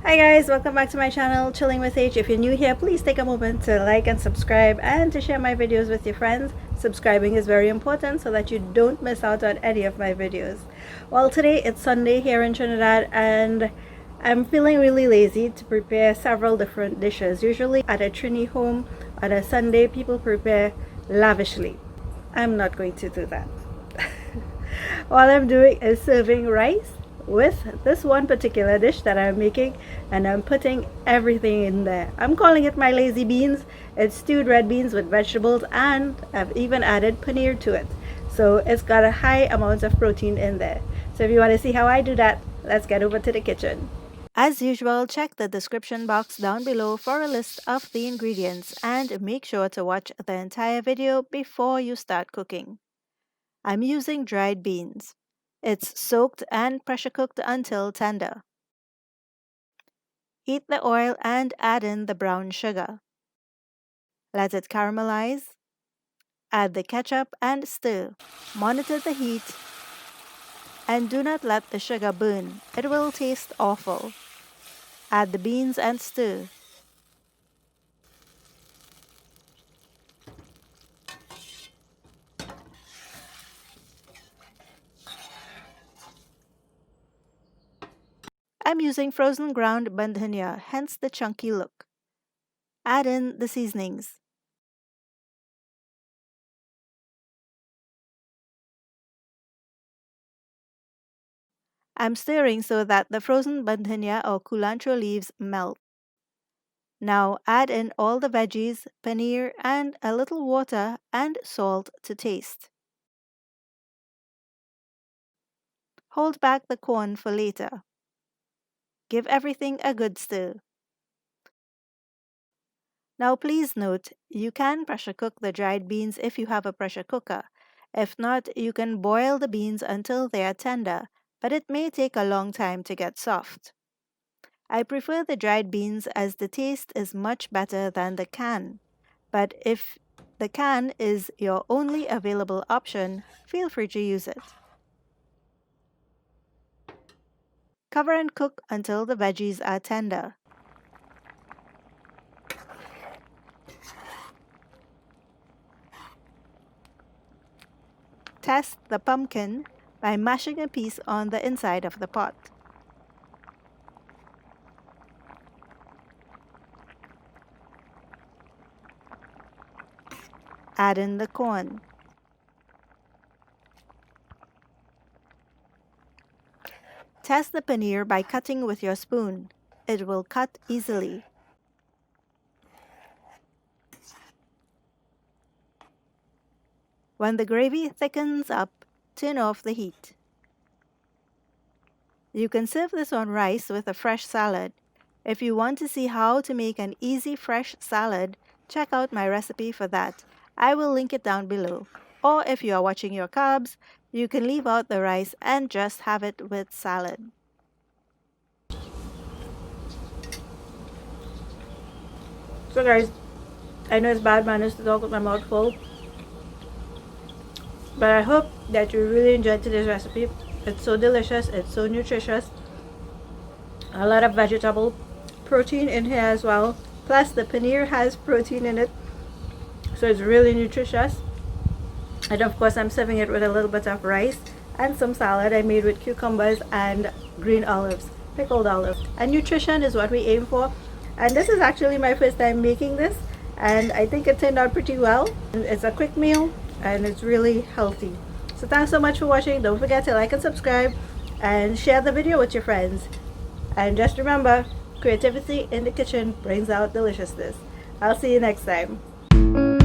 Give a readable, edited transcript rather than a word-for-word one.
Hi guys, welcome back to my channel, Chilling with H. If you're new here, please take a moment to like and subscribe and to share my videos with your friends. Subscribing is very important so that you don't miss out on any of my videos. Well, today it's Sunday here in Trinidad and I'm feeling really lazy to prepare several different dishes. Usually at a Trini home on a Sunday, people prepare lavishly. I'm not going to do that. All I'm doing is serving rice with this one particular dish that I'm making, and I'm putting everything in there. I'm calling it my lazy beans. It's stewed red beans with vegetables, and I've even added paneer to it. So it's got a high amount of protein in there. So if you want to see how I do that, let's get over to the kitchen. As usual, check the description box down below for a list of the ingredients, and make sure to watch the entire video before you start cooking. I'm using dried beans. It's soaked and pressure cooked until tender. Heat the oil and add in the brown sugar. Let it caramelize. Add the ketchup and stir. Monitor the heat and do not let the sugar burn. It will taste awful. Add the beans and stir. I'm using frozen ground bandhania, hence the chunky look. Add in the seasonings. I'm stirring so that the frozen bandhania or culantro leaves melt. Now add in all the veggies, paneer, and a little water and salt to taste. Hold back the corn for later. Give everything a good stir. Now please note, you can pressure cook the dried beans if you have a pressure cooker. If not, you can boil the beans until they are tender, but it may take a long time to get soft. I prefer the dried beans as the taste is much better than the can. But if the can is your only available option, feel free to use it. Cover and cook until the veggies are tender. Test the pumpkin by mashing a piece on the inside of the pot. Add in the corn. Test the paneer by cutting with your spoon. It will cut easily. When the gravy thickens up, turn off the heat. You can serve this on rice with a fresh salad. If you want to see how to make an easy fresh salad, check out my recipe for that. I will link it down below. Or if you are watching your carbs, you can leave out the rice and just have it with salad. So guys, I know it's bad manners to talk with my mouth full, but I hope that you really enjoyed today's recipe. It's so delicious, it's so nutritious. A lot of vegetable protein in here as well. Plus the paneer has protein in it, so it's really nutritious. And of course I'm serving it with a little bit of rice and some salad I made with cucumbers and green olives, pickled olives. And nutrition is what we aim for. And this is actually my first time making this, and I think it turned out pretty well. It's a quick meal and it's really healthy. So thanks so much for watching. Don't forget to like and subscribe and share the video with your friends. And just remember, creativity in the kitchen brings out deliciousness. I'll see you next time.